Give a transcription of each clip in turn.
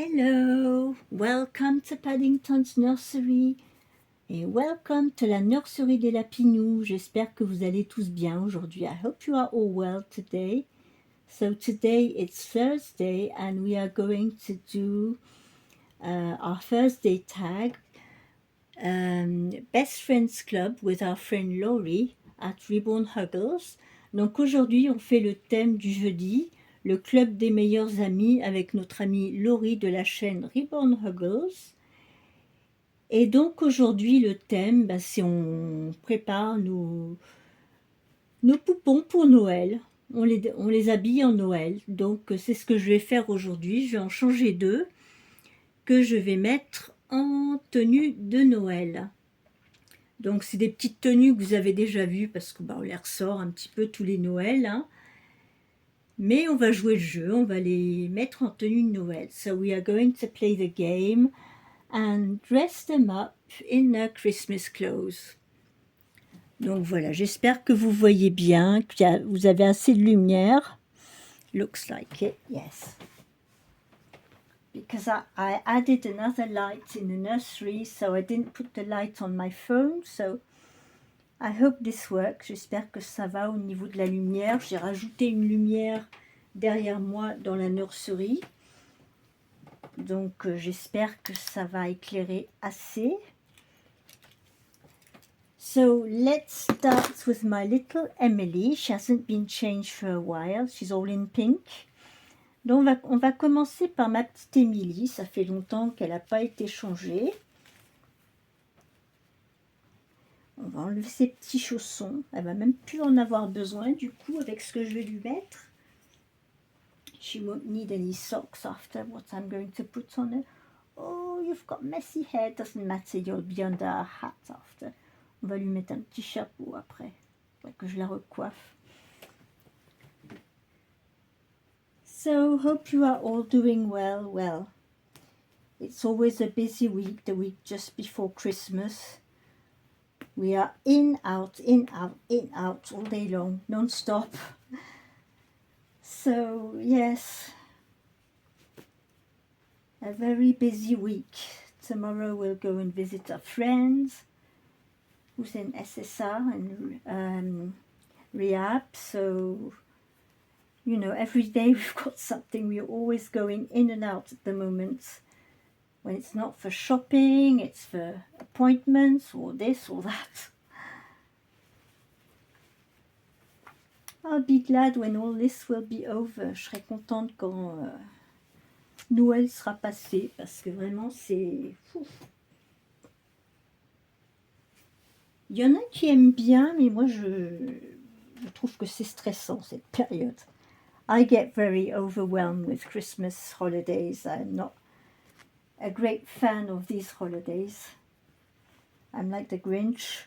Hello, welcome to Paddington's Nursery et welcome to la nurserie des lapinous. J'espère que vous allez tous bien aujourd'hui. I hope you are all well today. So today it's Thursday and we are going to do our Thursday tag, Best Friends Club with our friend Laurie at Ribbon Huggles. Donc aujourd'hui on fait le thème du jeudi, le club des meilleurs amis avec notre amie Laurie de la chaîne Ribbon Huggles. Et donc aujourd'hui le thème, c'est on prépare nos poupons pour Noël. On les habille en Noël. Donc c'est ce que je vais faire aujourd'hui. Je vais en changer deux que je vais mettre en tenue de Noël. Donc c'est des petites tenues que vous avez déjà vues parce que on les ressort un petit peu tous les Noëls. Hein. Mais on va jouer le jeu, on va les mettre en tenue de Noël. So we are going to play the game and dress them up in their Christmas clothes. Donc voilà, j'espère que vous voyez bien, que vous avez assez de lumière. Looks like it, yes. Because I added another light in the nursery, so I didn't put the light on my phone, so I hope this works. J'espère que ça va au niveau de la lumière. J'ai rajouté une lumière derrière moi dans la nurserie. Donc j'espère que ça va éclairer assez. So let's start with my little Emily. She hasn't been changed for a while. She's all in pink. Donc on va commencer par ma petite Emily. Ça fait longtemps qu'elle n'a pas été changée. On va enlever ses petits chaussons. Elle va même plus en avoir besoin du coup avec ce que je vais lui mettre. She won't need any socks after what I'm going to put on her. Oh, you've got messy hair. Doesn't matter. You'll be under a hat after. On va lui mettre un petit chapeau après que je la recoiffe. So, hope you are all doing well. Well, it's always a busy week, the week just before Christmas. We are in, out, all day long, non-stop. So, yes, a very busy week. Tomorrow we'll go and visit our friends who's in SSR and rehab. So, you know, every day we've got something. We're always going in and out at the moment. When it's not for shopping, it's for appointments or this or that. I'll be glad when all this will be over. Je serai contente quand Noël sera passé parce que vraiment c'est... Il y en a qui aiment bien, mais moi je trouve que c'est stressant cette période. I get very overwhelmed with Christmas holidays. I'm not a great fan of these holidays. I'm like the Grinch.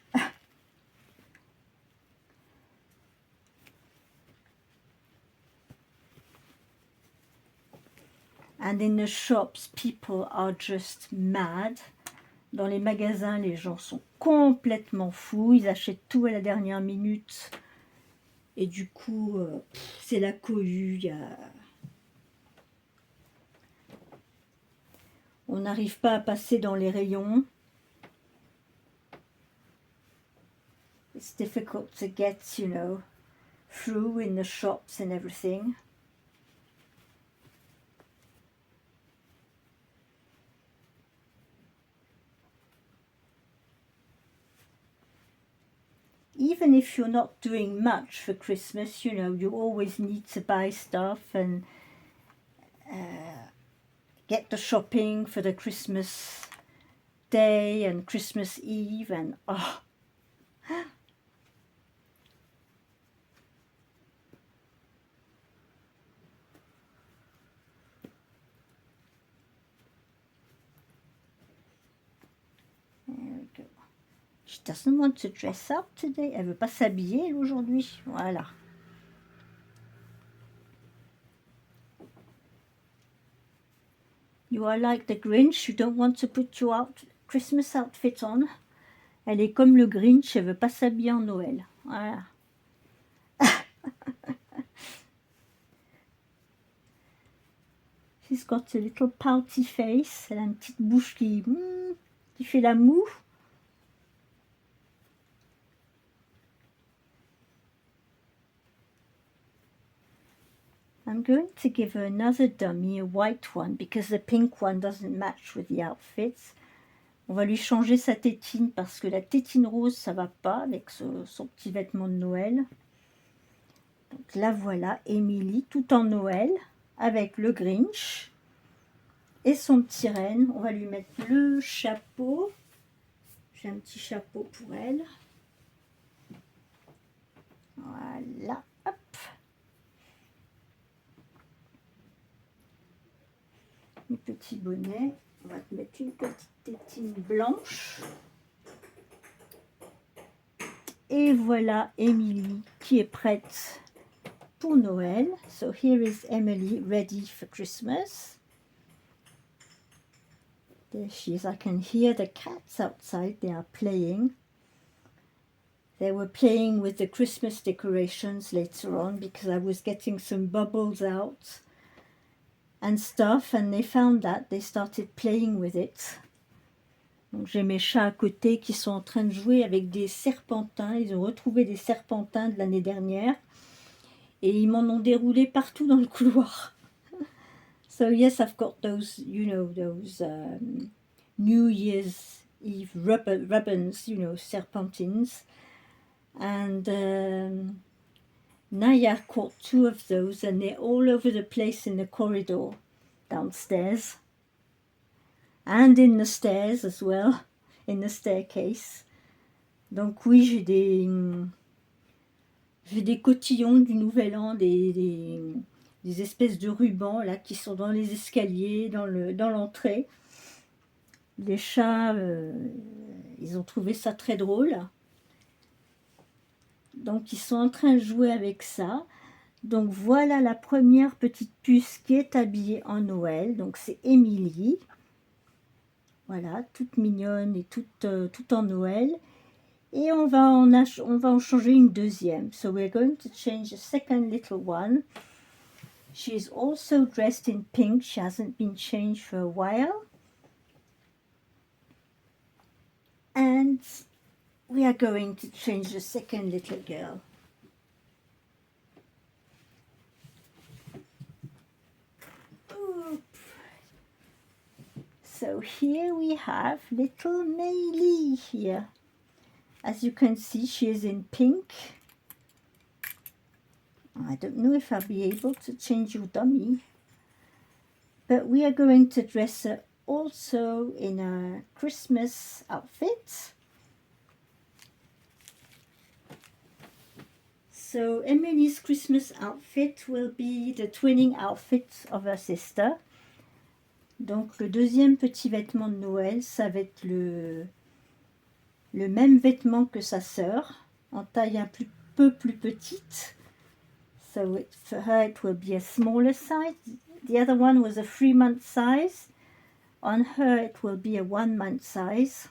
And in the shops, people are just mad. Dans les magasins, les gens sont complètement fous. Ils achètent tout à la dernière minute. Et du coup, c'est la cohue. On n'arrive pas à passer dans les rayons. It's difficult to get, you know, through in the shops and everything. Even if you're not doing much for Christmas, you know, you always need to buy stuff and get the shopping for the Christmas day and Christmas Eve and oh. There we go. She doesn't want to dress up today. Elle veut pas s'habiller aujourd'hui. Voilà. You are like the Grinch. You don't want to put your Christmas outfit on. Elle est comme le Grinch. Elle veut pas s'habiller en Noël. Voilà. She's got a little pouty face. Elle a une petite bouche qui fait la moue. I'm going to give her another dummy, a white one, because the pink one doesn't match with the outfits. On va lui changer sa tétine parce que la tétine rose, ça va pas avec son petit vêtement de Noël. Donc la voilà, Emily, tout en Noël, avec le Grinch et son petit renne. On va lui mettre le chapeau. J'ai un petit chapeau pour elle. Voilà, hop. Le petit bonnet. On va te mettre une petite tétine blanche. Et voilà Emily qui est prête pour Noël. So here is Emily ready for Christmas. There she is. I can hear the cats outside. They are playing. They were playing with the Christmas decorations later on because I was getting some bubbles out and stuff, and they found that. They started playing with it. Donc j'ai mes chats à côté qui sont en train de jouer avec des serpentins. Ils ont retrouvé des serpentins de l'année dernière et ils m'en ont déroulé partout dans le couloir. So yes, I've got those, you know, those New Year's Eve ribbons, you know, serpentines. And Naya caught 2 of those, and they're all over the place in the corridor downstairs. And in the stairs as well, in the staircase. Donc oui, j'ai des cotillons du Nouvel An, des espèces de rubans là qui sont dans les escaliers, dans l'entrée. Les chats, ils ont trouvé ça très drôle. Donc ils sont en train de jouer avec ça. Donc voilà la première petite puce qui est habillée en Noël. Donc c'est Emily. Voilà, toute mignonne et toute en Noël. Et on va en changer une deuxième. So we're going to change the second little one. She is also dressed in pink. She hasn't been changed for a while. And we are going to change the second little girl. Oop. So here we have little Maylee here. As you can see, she is in pink. I don't know if I'll be able to change your dummy, but we are going to dress her also in a Christmas outfit. So Emily's Christmas outfit will be the twinning outfit of her sister. Donc le deuxième petit vêtement de Noël, ça va être le même vêtement que sa sœur, en taille un peu plus petite. So for her it will be a smaller size. The other one was a 3-month size. On her it will be a 1-month size.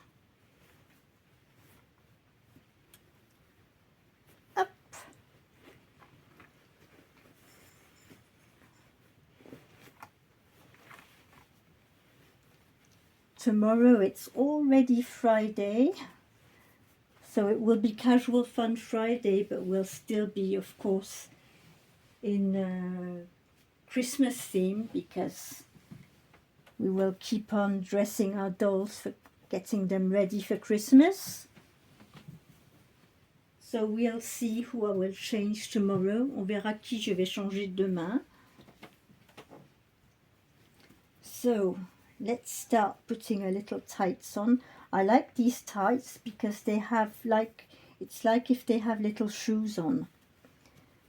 Up. Tomorrow it's already Friday. So it will be Casual Fun Friday, but we'll still be, of course, in Christmas theme because we will keep on dressing our dolls for getting them ready for Christmas. So we'll see who I will change tomorrow. On verra qui je vais changer demain. So let's start putting a little tights on. I like these tights because they have it's like if they have little shoes on.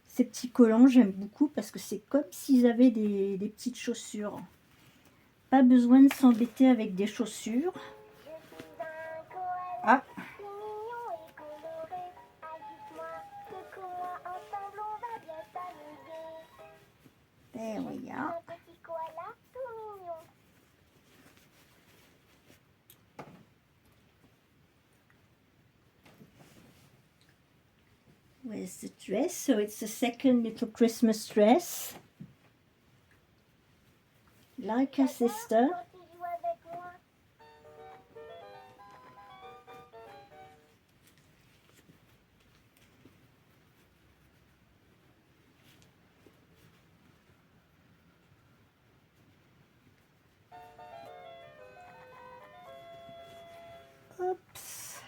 Ces petits collants, j'aime beaucoup parce que c'est comme s'ils avaient des petites chaussures. Pas besoin de s'embêter avec des chaussures. Ah. There we are. Where's the dress? So it's the second little Christmas dress. like her sister. Oops.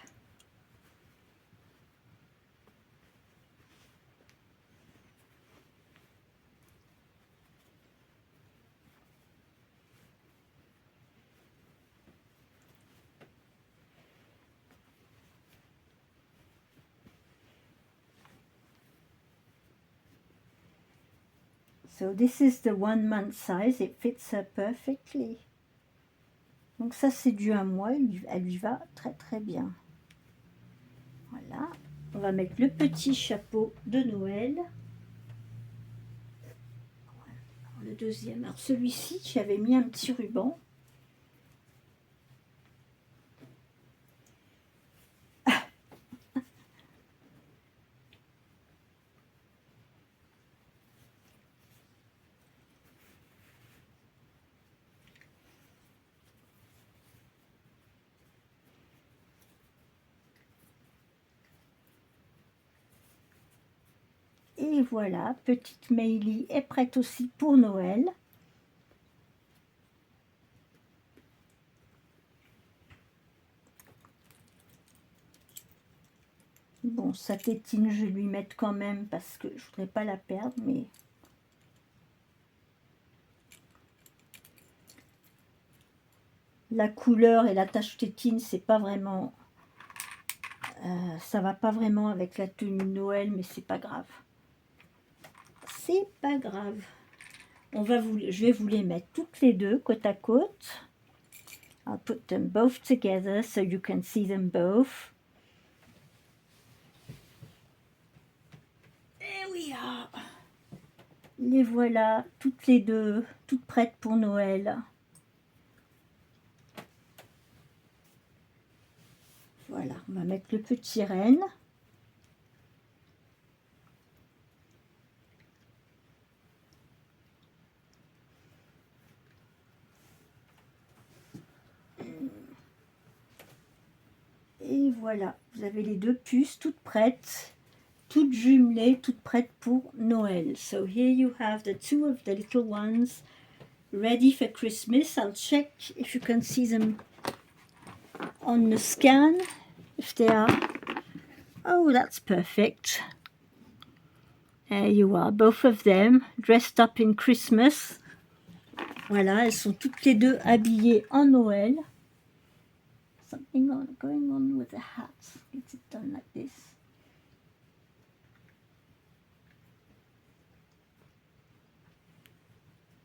So this is the 1 month size, it fits her perfectly. Donc ça c'est du 1 mois, elle lui va très très bien. Voilà, on va mettre le petit chapeau de Noël. Voilà. Le deuxième, alors celui-ci j'avais mis un petit ruban. Et voilà, petite Meili est prête aussi pour Noël. Bon, sa tétine, je vais lui mettre quand même parce que je voudrais pas la perdre, mais... La couleur et la tache tétine, c'est pas vraiment... ça va pas vraiment avec la tenue de Noël, mais c'est pas grave. C'est pas grave. Je vais vous les mettre toutes les deux côte à côte. I'll put them both together so you can see them both. Et oui, les voilà toutes les deux, toutes prêtes pour Noël. Voilà, on va mettre le petit renne. Et voilà, vous avez les deux puces toutes prêtes, toutes jumelées, toutes prêtes pour Noël. So here you have the two of the little ones ready for Christmas. I'll check if you can see them on the scan, if they are. Oh, that's perfect. There you are, both of them dressed up in Christmas. Voilà, elles sont toutes les deux habillées en Noël. Something going on with the hat. It's done like this.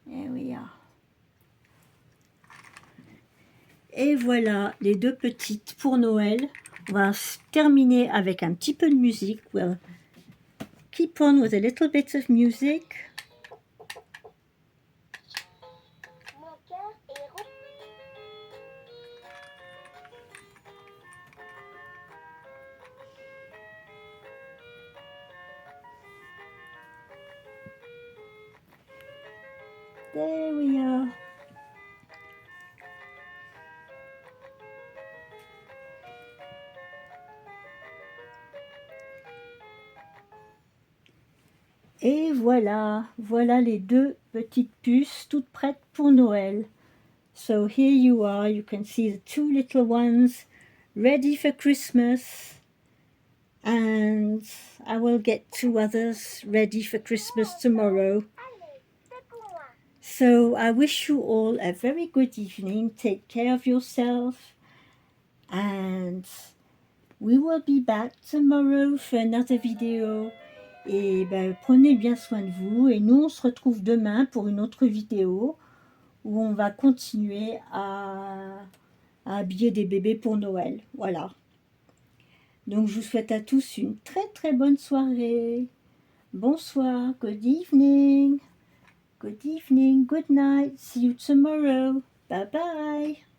There we are. Et voilà les deux petites pour Noël. On va terminer avec un petit peu de musique. We'll keep on with a little bit of music. There we are. Et voilà, voilà les deux petites puces toutes prêtes pour Noël. So here you are, you can see the two little ones ready for Christmas. And I will get 2 others ready for Christmas tomorrow. So I wish you all a very good evening. Take care of yourself. And we will be back tomorrow for another video. Et ben, prenez bien soin de vous. Et nous, on se retrouve demain pour une autre vidéo où on va continuer à habiller des bébés pour Noël. Voilà. Donc, je vous souhaite à tous une très très bonne soirée. Bonsoir. Good evening. Good evening. Good night. See you tomorrow. Bye bye.